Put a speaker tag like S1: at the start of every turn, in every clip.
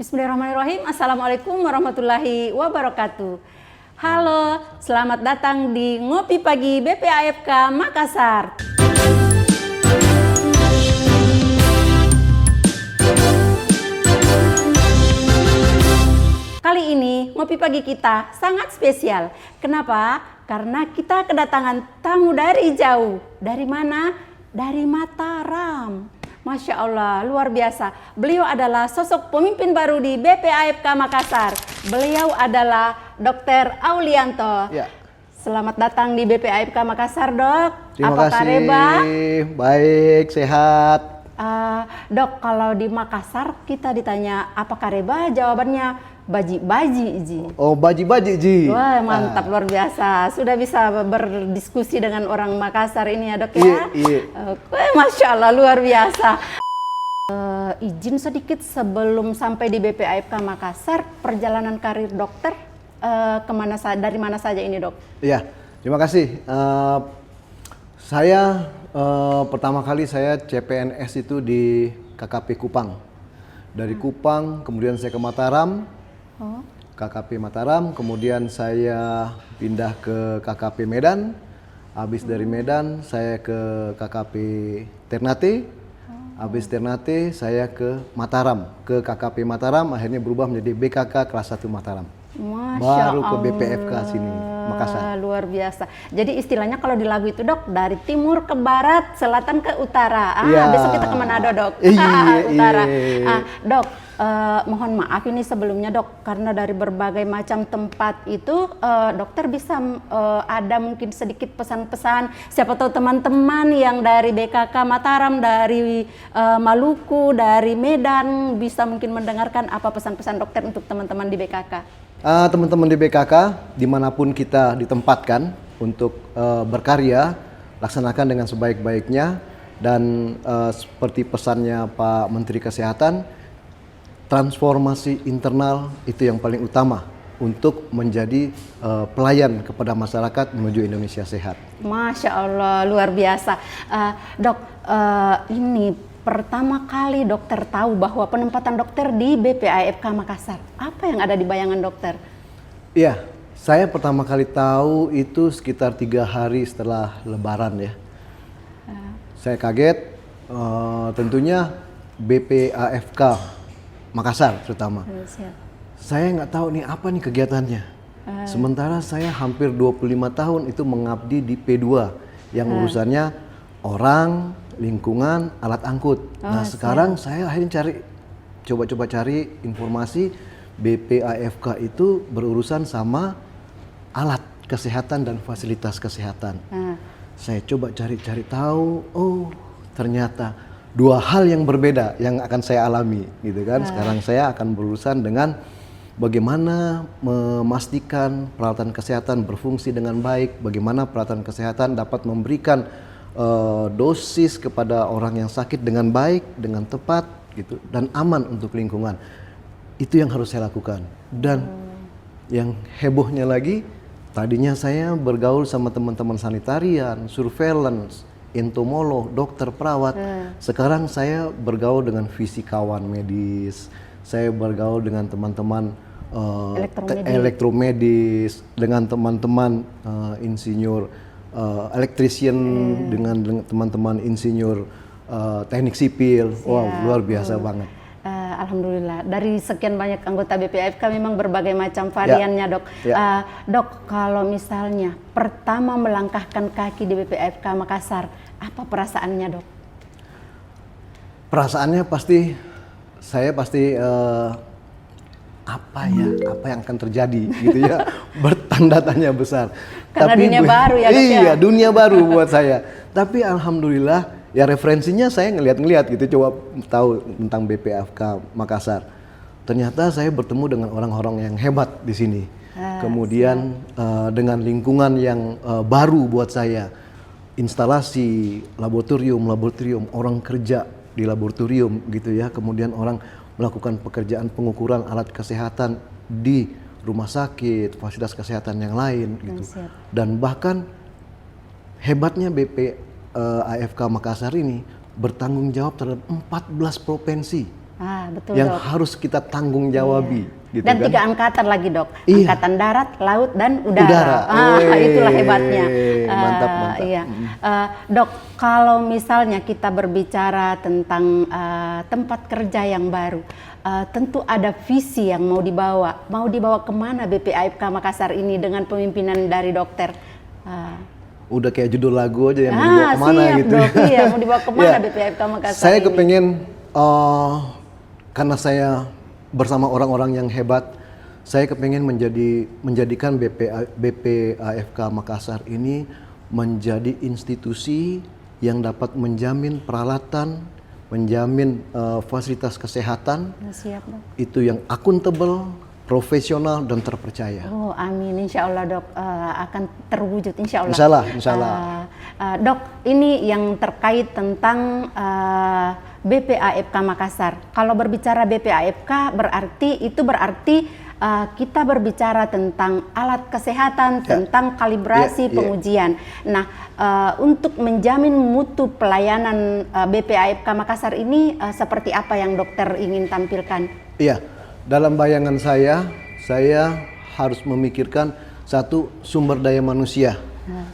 S1: Bismillahirrahmanirrahim. Assalamualaikum warahmatullahi wabarakatuh. Halo, selamat datang di Ngopi Pagi BPAFK Makassar. Kali ini Ngopi Pagi kita sangat spesial. Kenapa? Karena kita kedatangan tamu dari jauh. Dari mana? Dari Mataram. Masya Allah, luar biasa. Beliau adalah sosok pemimpin baru di BPAFK Makassar. Beliau adalah Dr. Aulianto.
S2: Ya.
S1: Selamat datang di BPAFK Makassar, Dok.
S2: Terima
S1: Apa
S2: kasih.
S1: kareba?
S2: Baik, sehat.
S1: Dok, kalau di Makassar kita ditanya apa kareba, jawabannya baji-baji, Ji.
S2: Oh, baji-baji, Ji.
S1: Wah, mantap, luar biasa. Sudah bisa berdiskusi dengan orang Makassar ini ya, Dok ya?
S2: Iya.
S1: Oke, Masya Allah, luar biasa. Izin sedikit sebelum sampai di BPAFK Makassar, perjalanan karir dokter dari mana saja ini, Dok?
S2: Iya, terima kasih. Pertama kali saya CPNS itu di KKP Kupang. Dari Kupang, kemudian saya ke Mataram. KKP Mataram, kemudian saya pindah ke KKP Medan. Habis dari Medan, saya ke KKP Ternate. Habis Ternate, saya ke Mataram, ke KKP Mataram, akhirnya berubah menjadi BKK kelas 1 Mataram.
S1: Masya
S2: Baru ke
S1: Allah.
S2: BPFK sini, Makassar.
S1: Luar biasa. Jadi istilahnya kalau di lagu itu, Dok, dari timur ke barat, selatan ke utara.
S2: Iya.
S1: Besok kita ke Manado, Dok.
S2: Iya,
S1: Utara.
S2: iya.
S1: Dok, mohon maaf ini sebelumnya, Dok, karena dari berbagai macam tempat itu dokter bisa ada mungkin sedikit pesan-pesan. Siapa tahu teman-teman yang dari BKK Mataram, dari Maluku, dari Medan bisa mungkin mendengarkan apa pesan-pesan dokter untuk teman-teman di BKK.
S2: Teman-teman di BKK, dimanapun kita ditempatkan untuk berkarya, laksanakan dengan sebaik-baiknya. Dan seperti pesannya Pak Menteri Kesehatan, transformasi internal itu yang paling utama untuk menjadi pelayan kepada masyarakat menuju Indonesia sehat.
S1: Masya Allah, luar biasa. Dok, ini pertama kali dokter tahu bahwa penempatan dokter di BPAFK Makassar. Apa yang ada di bayangan dokter?
S2: Iya, saya pertama kali tahu itu sekitar 3 hari setelah Lebaran ya. Saya kaget, tentunya BPAFK Makassar terutama. Saya nggak tahu nih apa nih kegiatannya. Sementara saya hampir 25 tahun itu mengabdi di P2 yang urusannya orang, lingkungan, alat angkut. Nah sekarang saya akhirnya coba cari informasi BPAFK itu berurusan sama alat kesehatan dan fasilitas kesehatan. Saya coba cari tahu, oh ternyata 2 hal yang berbeda yang akan saya alami gitu kan. Sekarang saya akan berurusan dengan bagaimana memastikan peralatan kesehatan berfungsi dengan baik, bagaimana peralatan kesehatan dapat memberikan dosis kepada orang yang sakit dengan baik, dengan tepat gitu dan aman untuk lingkungan. Itu yang harus saya lakukan. Dan yang hebohnya lagi, tadinya saya bergaul sama teman-teman sanitarian, surveillance, entomolog, dokter, perawat. Sekarang saya bergaul dengan fisikawan medis, saya bergaul dengan teman-teman elektromedis, dengan teman-teman insinyur electrician, dengan teman-teman insinyur teknik sipil. Wow, luar biasa banget.
S1: Alhamdulillah, dari sekian banyak anggota BPAFK memang berbagai macam variannya, Dok. Dok, kalau misalnya pertama melangkahkan kaki di BPAFK Makassar, apa perasaannya, Dok?
S2: Perasaannya saya pasti apa yang akan terjadi gitu ya, bertanda tanya besar.
S1: Karena dunia baru ya, Dok,
S2: iya,
S1: ya?
S2: dunia baru buat saya. Tapi alhamdulillah ya referensinya saya ngeliat gitu, coba tahu tentang BPAFK Makassar. Ternyata saya bertemu dengan orang-orang yang hebat di sini. Kemudian dengan lingkungan yang baru buat saya, instalasi laboratorium, orang kerja di laboratorium gitu ya. Kemudian orang melakukan pekerjaan pengukuran alat kesehatan di rumah sakit, fasilitas kesehatan yang lain gitu. Dan bahkan hebatnya BPAFK Makassar ini bertanggung jawab terhadap 14 provinsi
S1: Betul
S2: yang
S1: dok.
S2: harus kita tanggung jawabi. Gitu
S1: Dan
S2: kan?
S1: 3 angkatan lagi dok,
S2: Iya.
S1: angkatan darat, laut, dan udara. Itulah hebatnya.
S2: Mantap, mantap.
S1: Iya. Dok, kalau misalnya kita berbicara tentang tempat kerja yang baru, tentu ada visi yang mau dibawa kemana BPAFK Makassar ini dengan pemimpinan dari dokter.
S2: Udah kayak judul lagu aja yang mau dibawa kemana
S1: siap,
S2: gitu.
S1: Dok, iya, mau dibawa kemana
S2: Ya,
S1: BPAFK Makassar
S2: saya
S1: ini?
S2: kepengen karena saya bersama orang-orang yang hebat, saya kepengen menjadikan BPAFK Makassar ini menjadi institusi yang dapat menjamin peralatan, menjamin fasilitas kesehatan
S1: Siap, Dok.
S2: itu yang akuntabel, profesional dan terpercaya.
S1: Oh, amin. Insya Allah dok akan terwujud. Insya Allah.
S2: Insya Allah.
S1: Dok, ini yang terkait tentang BPAFK Makassar. Kalau berbicara BPAFK berarti kita berbicara tentang alat kesehatan, tentang kalibrasi pengujian. Nah, untuk menjamin mutu pelayanan BPAFK Makassar ini seperti apa yang dokter ingin tampilkan?
S2: Iya, dalam bayangan saya harus memikirkan satu, sumber daya manusia.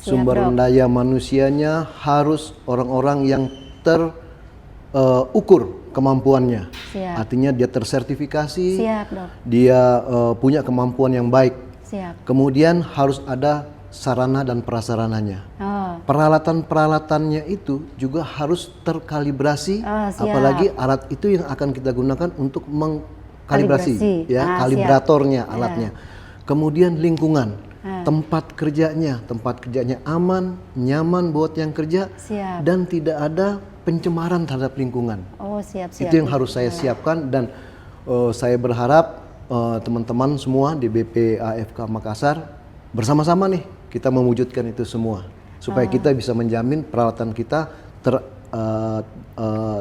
S2: Sumber daya manusianya harus orang-orang yang terukur kemampuannya.
S1: Siap.
S2: Artinya dia tersertifikasi,
S1: Siap, Dok.
S2: dia punya kemampuan yang baik.
S1: Siap.
S2: Kemudian harus ada sarana dan prasarananya. Peralatan-peralatannya itu juga harus terkalibrasi, apalagi alat itu yang akan kita gunakan untuk mengkalibrasi, kalibratornya alatnya. Kemudian lingkungan, tempat kerjanya aman, nyaman buat yang kerja, dan tidak ada pencemaran terhadap lingkungan. Itu yang harus saya siapkan, dan saya berharap teman-teman semua di BPAFK Makassar bersama-sama nih kita mewujudkan itu semua supaya kita bisa menjamin peralatan kita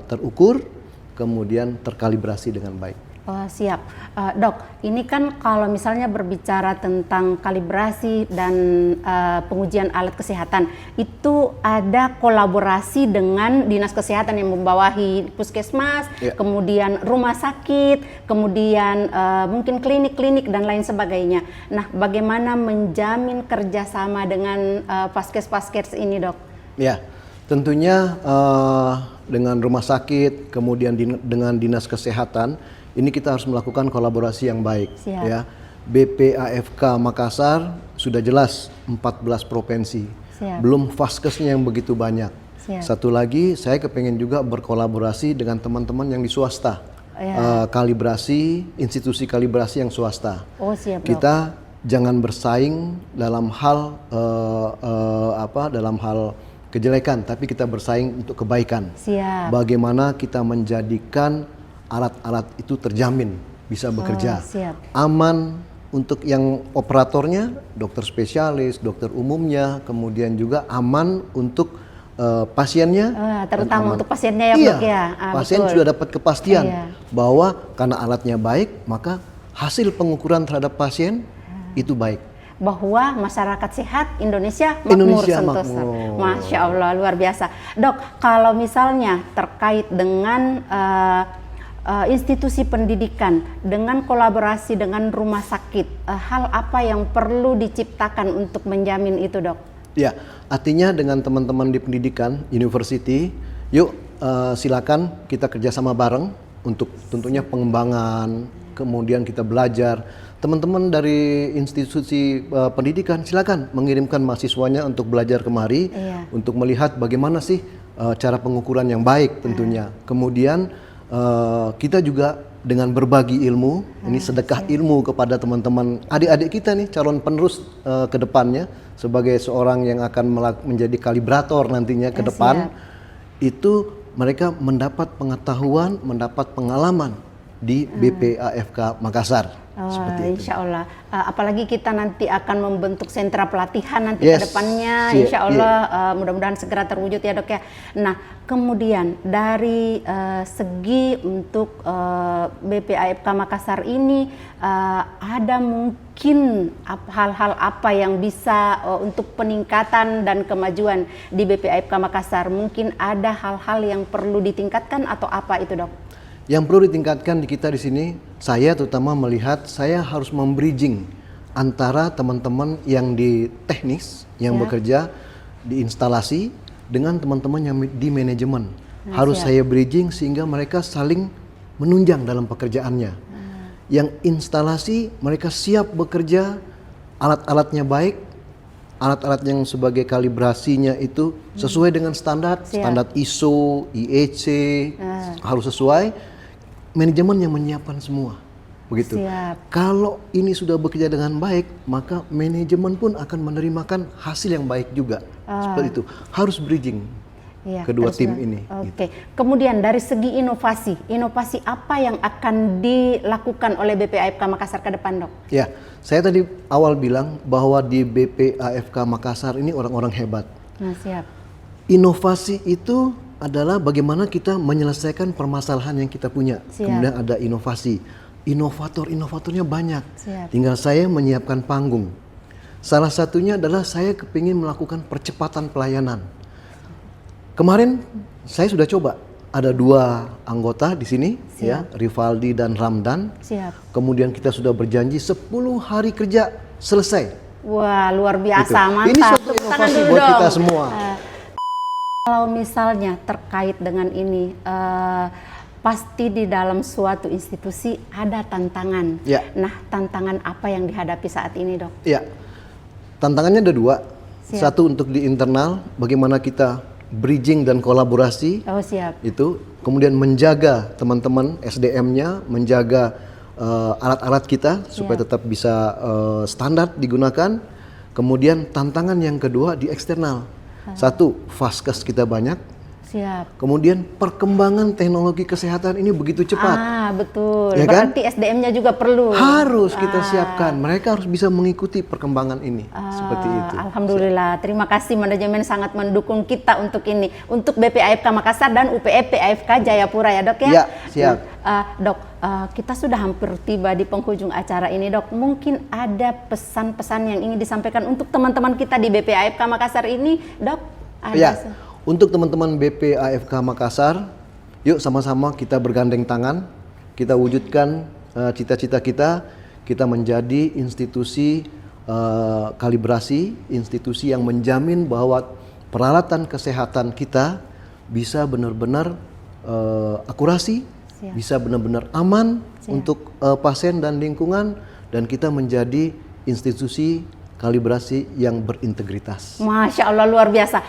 S2: terukur, kemudian terkalibrasi dengan baik.
S1: Siap. Dok, ini kan kalau misalnya berbicara tentang kalibrasi dan pengujian alat kesehatan, itu ada kolaborasi dengan dinas kesehatan yang membawahi puskesmas, kemudian rumah sakit, kemudian mungkin klinik-klinik dan lain sebagainya. Nah, bagaimana menjamin kerjasama dengan paskes-paskes ini, Dok?
S2: Ya, tentunya dengan rumah sakit, kemudian dengan dinas kesehatan, ini kita harus melakukan kolaborasi yang baik. Ya. BPAFK Makassar sudah jelas 14 provinsi. Belum vaskesnya yang begitu banyak. Satu lagi, saya kepengen juga berkolaborasi dengan teman-teman yang di swasta. Kalibrasi, institusi kalibrasi yang swasta. Kita jangan bersaing dalam hal dalam hal kejelekan, tapi kita bersaing untuk kebaikan. Bagaimana kita menjadikan alat-alat itu terjamin bisa bekerja, aman untuk yang operatornya, dokter spesialis, dokter umumnya, kemudian juga aman untuk pasiennya,
S1: terutama untuk pasiennya ya,
S2: iya,
S1: Dok ya.
S2: Pasien
S1: betul.
S2: sudah dapat kepastian bahwa karena alatnya baik, maka hasil pengukuran terhadap pasien itu baik.
S1: Bahwa masyarakat sehat Indonesia makmur, sentosa. Masya Allah, luar biasa. Dok, kalau misalnya terkait dengan institusi pendidikan dengan kolaborasi dengan rumah sakit, hal apa yang perlu diciptakan untuk menjamin itu, Dok?
S2: Ya, artinya dengan teman-teman di pendidikan, university, yuk silakan kita kerjasama bareng untuk tentunya pengembangan, kemudian kita belajar. Teman-teman dari institusi pendidikan silakan mengirimkan mahasiswanya untuk belajar kemari, untuk melihat bagaimana sih cara pengukuran yang baik tentunya. Kemudian kita juga dengan berbagi ilmu, ini sedekah ilmu kepada teman-teman adik-adik kita nih, calon penerus ke depannya sebagai seorang yang akan menjadi kalibrator nantinya ke depan. Itu mereka mendapat pengetahuan, mendapat pengalaman di BPAFK Makassar.
S1: Insya Allah, apalagi kita nanti akan membentuk sentra pelatihan nanti ke depannya, insya Allah mudah-mudahan segera terwujud ya, Dok ya. Nah, kemudian dari segi untuk BPAFK Makassar ini ada mungkin hal-hal apa yang bisa untuk peningkatan dan kemajuan di BPAFK Makassar? Mungkin ada hal-hal yang perlu ditingkatkan atau apa itu, Dok?
S2: Yang perlu ditingkatkan di kita di sini, saya terutama melihat saya harus membridging antara teman-teman yang di teknis, yang bekerja di instalasi, dengan teman-teman yang di manajemen. Harus saya bridging sehingga mereka saling menunjang dalam pekerjaannya. Yang instalasi mereka siap bekerja, alat-alatnya baik, alat-alat yang sebagai kalibrasinya itu sesuai dengan standar ISO, IEC, harus sesuai. Manajemen yang menyiapkan semua, begitu. Kalau ini sudah bekerja dengan baik, maka manajemen pun akan menerimakan hasil yang baik juga. Seperti itu, harus bridging kedua tim ini.
S1: Oke. Kemudian dari segi inovasi apa yang akan dilakukan oleh BPAFK Makassar ke depan, Dok?
S2: Ya, saya tadi awal bilang bahwa di BPAFK Makassar ini orang-orang hebat.
S1: Nah, siap.
S2: Inovasi itu adalah bagaimana kita menyelesaikan permasalahan yang kita punya. Kemudian ada inovasi. Inovatornya banyak. Tinggal saya menyiapkan panggung. Salah satunya adalah saya kepingin melakukan percepatan pelayanan. Kemarin saya sudah coba. Ada 2 anggota di sini, ya, Rivaldi dan Ramdan. Kemudian kita sudah berjanji 10 hari kerja selesai.
S1: Wah, luar biasa, mantap.
S2: Ini suatu inovasi buat kita semua.
S1: Kalau misalnya terkait dengan ini, pasti di dalam suatu institusi ada tantangan. Nah, tantangan apa yang dihadapi saat ini, Dok?
S2: Ya, tantangannya ada 2. Satu untuk di internal, bagaimana kita bridging dan kolaborasi. Itu, kemudian menjaga teman-teman SDM-nya, menjaga alat-alat kita supaya tetap bisa standar digunakan. Kemudian tantangan yang kedua di eksternal. Satu, vaskes kita banyak. Kemudian perkembangan teknologi kesehatan ini begitu cepat.
S1: Betul. Ya, berarti SDM-nya juga perlu.
S2: Harus kita siapkan. Mereka harus bisa mengikuti perkembangan ini. Seperti itu.
S1: Alhamdulillah. Terima kasih, manajemen sangat mendukung kita untuk ini. Untuk BPAFK Makassar dan UPF PAFK Jayapura ya, Dok ya?
S2: Ya, siap.
S1: Dok, kita sudah hampir tiba di penghujung acara ini, Dok. Mungkin ada pesan-pesan yang ingin disampaikan untuk teman-teman kita di BPAFK Makassar ini, Dok?
S2: Untuk teman-teman BPAFK Makassar, yuk sama-sama kita bergandeng tangan, kita wujudkan cita-cita kita menjadi institusi kalibrasi, institusi yang menjamin bahwa peralatan kesehatan kita bisa benar-benar akurasi, bisa benar-benar aman untuk pasien dan lingkungan, dan kita menjadi institusi kalibrasi yang berintegritas.
S1: Masya Allah, luar biasa.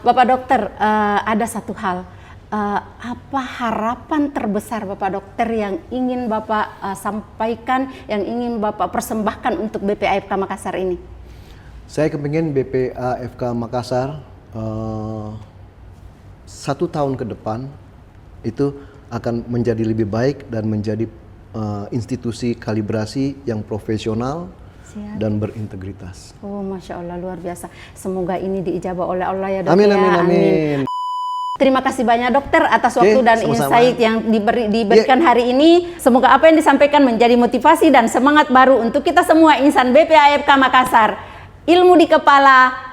S1: Bapak Dokter, ada satu hal. Apa harapan terbesar Bapak Dokter yang ingin Bapak sampaikan, yang ingin Bapak persembahkan untuk BPAFK Makassar ini?
S2: Saya kepingin BPAFK Makassar 1 tahun ke depan itu akan menjadi lebih baik dan menjadi institusi kalibrasi yang profesional dan berintegritas.
S1: Masya Allah, luar biasa. Semoga ini diijabah oleh Allah ya, Dok.
S2: Amin.
S1: Terima kasih banyak, Dokter, atas waktu dan insight yang diberikan hari ini. Semoga apa yang disampaikan menjadi motivasi dan semangat baru untuk kita semua insan BPAFK Makassar. Ilmu di kepala,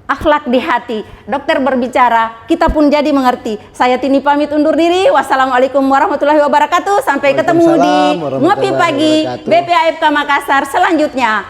S1: akhlak di hati. Dokter berbicara, kita pun jadi mengerti. Saya Tini pamit undur diri. Wassalamualaikum warahmatullahi wabarakatuh. Sampai ketemu di Ngopi Pagi BPAFK Makassar selanjutnya.